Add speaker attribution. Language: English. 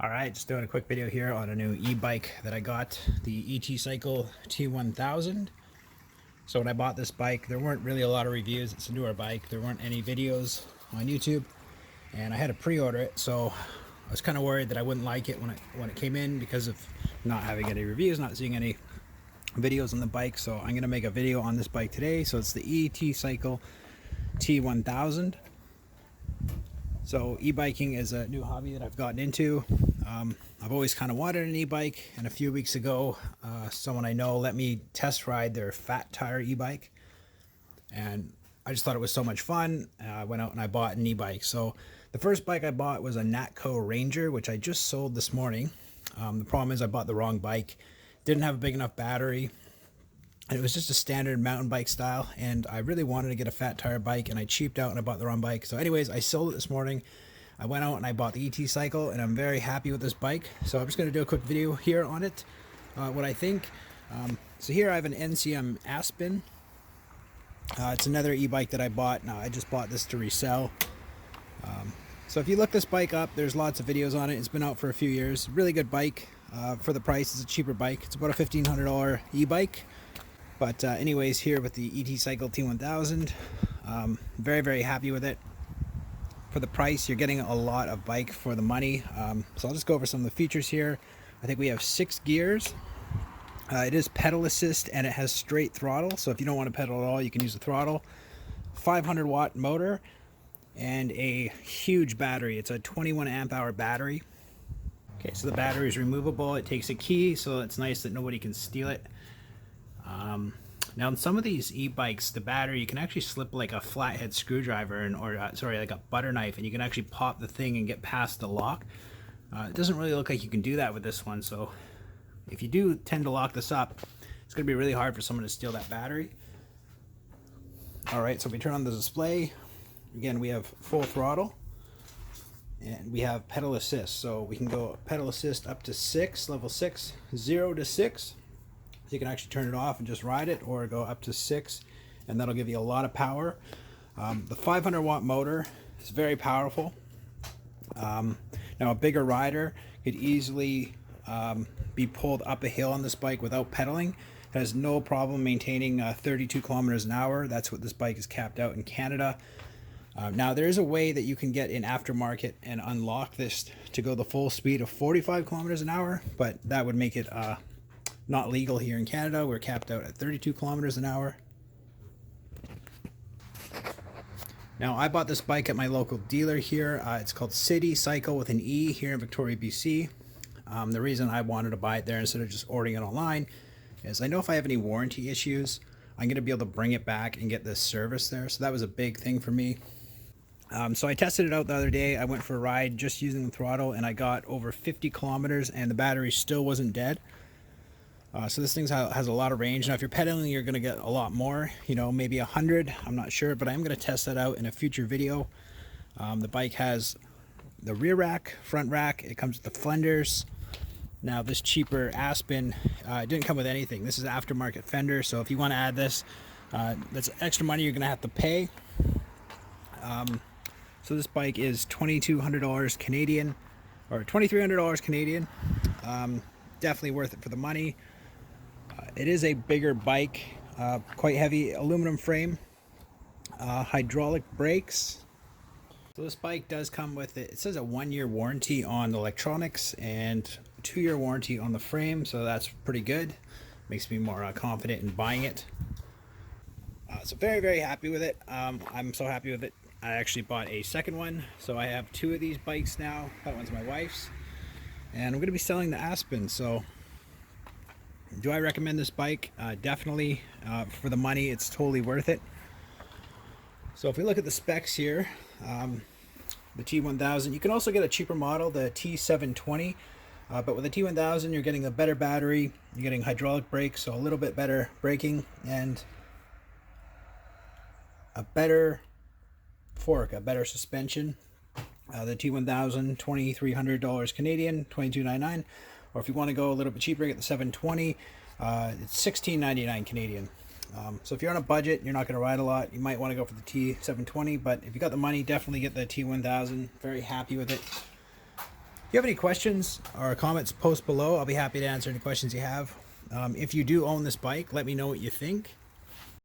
Speaker 1: Alright, just doing a quick video here on a new e-bike that I got, the ET Cycle T1000. So when I bought this bike, there weren't really a lot of reviews. It's a newer bike. There weren't any videos on YouTube, and I had to pre-order it, so I was kind of worried that I wouldn't like it when it came in because of not having any reviews, not seeing any videos on the bike. So I'm going to make a video on this bike today. So it's the ET Cycle T1000. So e-biking is a new hobby that I've gotten into. I've always kind of wanted an e-bike, and a few weeks ago someone I know let me test ride their fat tire e-bike, and I just thought it was so much fun. I went out and I bought an e-bike. So the first bike I bought was a Natco Ranger, which I just sold this morning. The problem is I bought the wrong bike. Didn't have a big enough battery, and it was just a standard mountain bike style, and I really wanted to get a fat tire bike, and I cheaped out and I bought the wrong bike. So anyways, I sold it this morning. I went out and I bought the ET Cycle, and I'm very happy with this bike. So I'm just going to do a quick video here on it, what I think. So here I have an NCM Aspen. It's another e-bike that I bought. Now I just bought this to resell. So if you look this bike up, there's lots of videos on it. It's been out for a few years. Really good bike. For the price, it's a cheaper bike. It's about a $1,500 e-bike. But anyways, here with the ET Cycle T1000, very, very happy with it. For the price, you're getting a lot of bike for the money. So I'll just go over some of the features here. I think we have 6 gears. It is pedal assist, and it has straight throttle. So if you don't want to pedal at all, you can use the throttle. 500 watt motor and a huge battery. It's a 21 amp hour battery. Okay, so the battery is removable. It takes a key, so it's nice that nobody can steal it. Now in some of these e-bikes, the battery, you can actually slip like a flathead screwdriver like a butter knife, and you can actually pop the thing and get past the lock. It doesn't really look like you can do that with this one, so if you do tend to lock this up, it's going to be really hard for someone to steal that battery. Alright, so if we turn on the display, again we have full throttle, and we have pedal assist, so we can go pedal assist up to 6, level 6, 0 to 6. So you can actually turn it off and just ride it, or go up to 6, and that'll give you a lot of power. The 500 watt motor is very powerful. Now a bigger rider could easily be pulled up a hill on this bike without pedaling. It has no problem maintaining 32 kilometers an hour. That's what this bike is capped out in Canada. Now there is a way that you can get in aftermarket and unlock this to go the full speed of 45 kilometers an hour, but that would make it not legal here in Canada. We're capped out at 32 kilometers an hour. Now I bought this bike at my local dealer here. It's called CST Cycle with an E here in Victoria, BC. The reason I wanted to buy it there instead of just ordering it online is I know if I have any warranty issues, I'm going to be able to bring it back and get this service there. So that was a big thing for me. So I tested it out the other day. I went for a ride just using the throttle, and I got over 50 kilometers, and the battery still wasn't dead. So this thing has a lot of range. Now if you're pedaling, you're going to get a lot more, you know, maybe 100, I'm not sure, but I'm going to test that out in a future video. The bike has the rear rack, front rack, it comes with the fenders. Now this cheaper Aspen, it didn't come with anything. This is aftermarket fender, so if you want to add this, that's extra money you're going to have to pay. So this bike is $2,200 Canadian, or $2,300 Canadian. Definitely worth it for the money. It is a bigger bike, quite heavy, aluminum frame, hydraulic brakes. So this bike does come with it says a 1-year warranty on the electronics and 2-year warranty on the frame, so that's pretty good. Makes me more confident in buying it. So very, very happy with it. I'm so happy with it. I actually bought a second one, so I have 2 of these bikes now. That one's my wife's, and I'm going to be selling the Aspen. So do I recommend this bike? Definitely. For the money, it's totally worth it. So if we look at the specs here, the T1000, you can also get a cheaper model, the T720, but with the T1000 you're getting a better battery, you're getting hydraulic brakes, so a little bit better braking, and a better fork, a better suspension. The T1000, $2,300 Canadian, $2,299. Or if you want to go a little bit cheaper, get the 720, it's $1,699 Canadian. So if you're on a budget, you're not going to ride a lot, you might want to go for the T720, but if you got the money, definitely get the T1000. Very happy with it. If you have any questions or comments, post below. I'll be happy to answer any questions you have. If you do own this bike, let me know what you think.